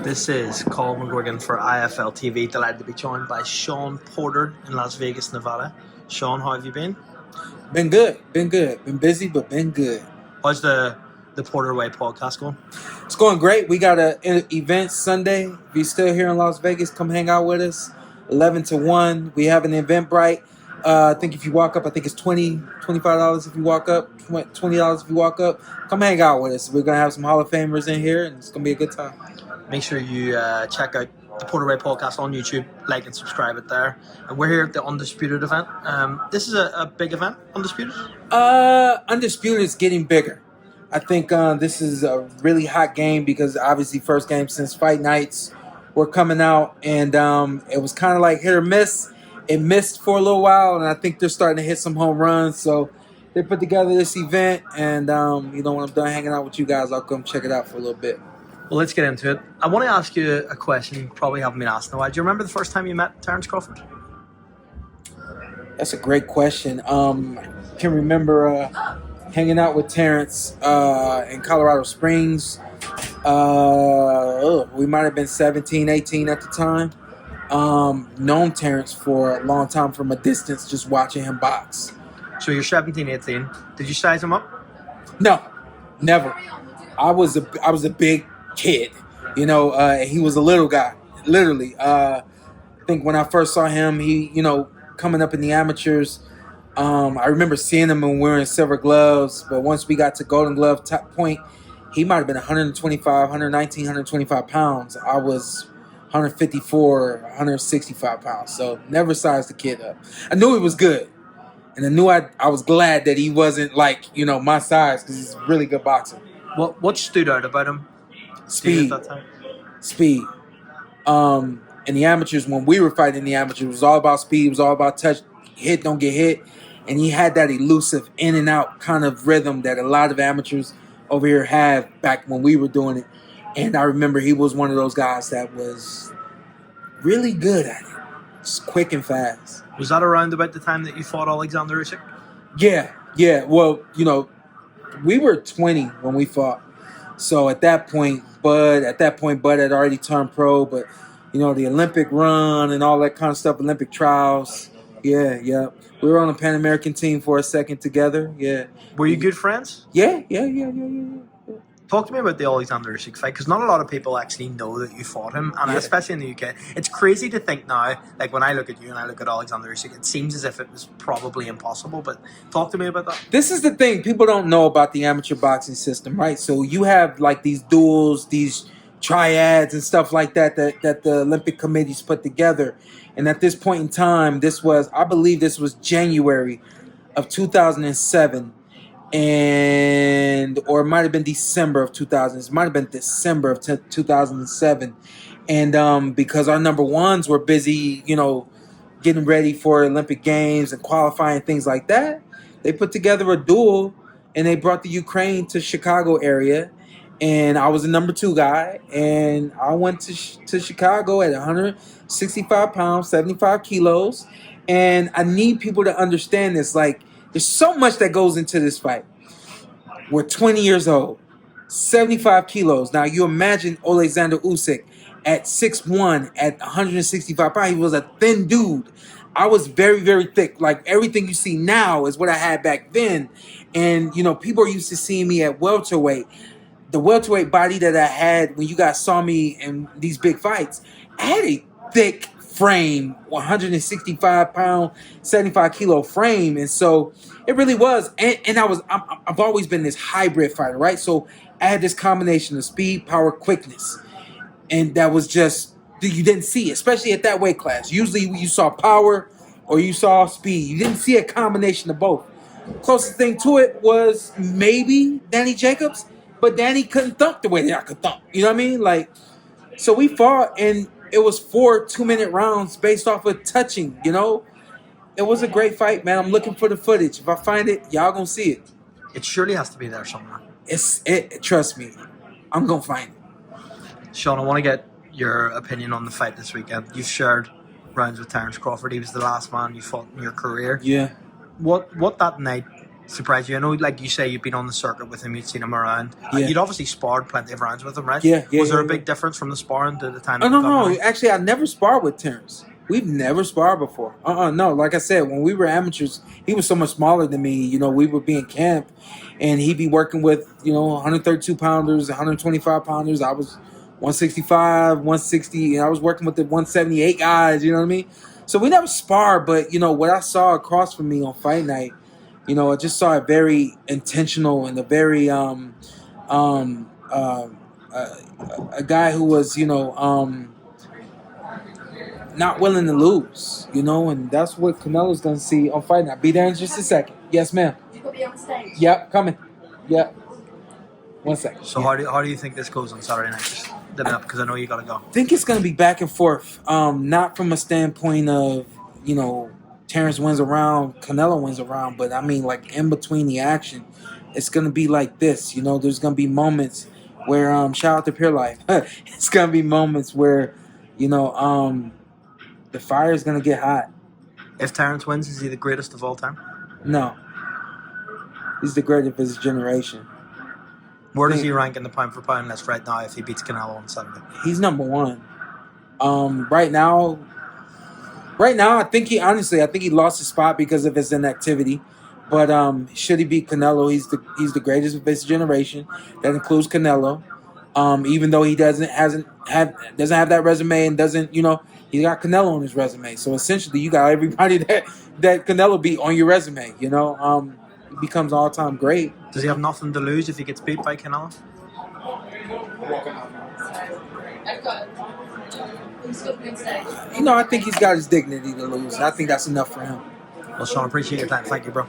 This is Colin McGuigan for IFLTV. Delighted to be joined by Shawn Porter in Las Vegas, Nevada. Shawn, how have you been? Been good. Been busy, but been good. How's the Porter Way podcast going? It's going great. We got an event Sunday. If you're still here in Las Vegas, come hang out with us. 11 to 1. We have an Eventbrite. I think if you walk up, I think it's $25 if you walk up, $20 if you walk up. Come hang out with us. We're going to have some Hall of Famers in here, and it's going to be a good time. Make sure you check out the Porter Way podcast on YouTube, like and subscribe it there. And we're here at the Undisputed event. This is a big event, Undisputed? Undisputed is getting bigger. I think this is a really hot game because obviously first game since fight nights were coming out, and it was kind of like hit or miss. It missed for a little while, and I think they're starting to hit some home runs. So they put together this event, and when I'm done hanging out with you guys, I'll come check it out for a little bit. Well, let's get into it. I want to ask you a question you probably haven't been asked in a while. Do you remember the first time you met Terence Crawford? That's a great question. I can remember hanging out with Terence in Colorado Springs. We might have been 17, 18 at the time. Known Terence for a long time from a distance, just watching him box. So you're 17, 18. Did you size him up? No, never. I was a big kid. He was a little guy, literally. I think when I first saw him, he, coming up in the amateurs, I remember seeing him and wearing silver gloves, but once we got to Golden Glove top point, he might have been 125, 119, 125 pounds. I was 154, 165 pounds, so never sized the kid up. I knew he was good, and I knew I was glad that he wasn't like, my size, because he's a really good boxer. What stood out about him? Speed. At that time? Speed. In the amateurs, when we were fighting in the amateurs, it was all about speed. It was all about touch. Hit, don't get hit. And he had that elusive in and out kind of rhythm that a lot of amateurs over here have back when we were doing it. And I remember he was one of those guys that was really good at it. Just quick and fast. Was that around about the time that you fought Alexander Usyk? Yeah. Well, we were 20 when we fought. So at that point, Bud had already turned pro, but the Olympic run and all that kind of stuff, Olympic trials. Yeah. We were on a Pan American team for a second together. Yeah. Were you good friends? Yeah. Talk to me about the Alexander Usyk fight, because not a lot of people actually know that you fought him, and especially in the UK. It's crazy to think now, like when I look at you and I look at Alexander Usyk, it seems as if it was probably impossible, but talk to me about that. This is the thing. People don't know about the amateur boxing system, right? So you have like these duels, these triads and stuff like that the Olympic committees put together. And at this point in time, I believe this was January of 2007. Or it might have been December of 2000. It might have been December of 2007. And because our number ones were busy, getting ready for Olympic Games and qualifying, things like that, they put together a duel and they brought the Ukraine to Chicago area. And I was the number 2 guy. And I went to Chicago at 165 pounds, 75 kilos. And I need people to understand this. Like, there's so much that goes into this fight. We're 20 years old, 75 kilos. Now, you imagine Alexander Usyk at 6'1", at 165 pounds. He was a thin dude. I was very, very thick. Like, everything you see now is what I had back then. And, people are used to seeing me at welterweight. The welterweight body that I had when you guys saw me in these big fights, I had a thick frame, 165 pound, 75 kilo frame. And so it really was. And I've always been this hybrid fighter, right? So I had this combination of speed, power, quickness. And that was just, you didn't see, especially at that weight class. Usually you saw power or you saw speed. You didn't see a combination of both. Closest thing to it was maybe Danny Jacobs, but Danny couldn't thump the way that I could thump. You know what I mean? Like, so we fought, and it was 4 2-minute rounds based off of touching, It was a great fight, man. I'm looking for the footage. If I find it, y'all gonna see it. It surely has to be there somewhere. Trust me, I'm gonna find it. Shawn, I want to get your opinion on the fight this weekend. You've shared rounds with Terence Crawford. He was the last man you fought in your career. Yeah. What that night surprise you? I know, like you say, you've been on the circuit with him, you'd seen him around. Yeah. You'd obviously sparred plenty of rounds with him, right? Yeah, Was there a yeah. big difference from the sparring to the time? Oh, no. Actually, I never sparred with Terence. We've never sparred before. No. Like I said, when we were amateurs, he was so much smaller than me. You know, we would be in camp, and he'd be working with, 132 pounders, 125 pounders. I was 165, 160, and I was working with the 178 guys. You know what I mean? So we never sparred, but what I saw across from me on fight night, I just saw it very intentional and a very a guy who was not willing to lose, and that's what Canelo's gonna see on fight night. Be there in just a second. Yes, ma'am. You could be on stage. Yep, coming. Yep. 1 second. So how do you think this goes on Saturday night? Just limit up, because I know you gotta go. I think it's gonna be back and forth. Not from a standpoint of Terence wins a round, Canelo wins a round, but I mean like in between the action, it's gonna be like this. There's gonna be moments where shout out to Pure Life. It's gonna be moments where the fire is gonna get hot. If Terence wins, is he the greatest of all time? No, he's the greatest of his generation. Where does he rank in the pound for pound list right now if he beats Canelo on Saturday? He's number one. Right now, I think he lost his spot because of his inactivity. But should he beat Canelo, he's the greatest of his generation. That includes Canelo. Even though he doesn't have that resume and doesn't, he got Canelo on his resume. So essentially, you got everybody that Canelo beat on your resume. He becomes all-time great. Does he have nothing to lose if he gets beat by Canelo? I think he's got his dignity to lose. I think that's enough for him. Well, Shawn, appreciate your time. Thank you, bro.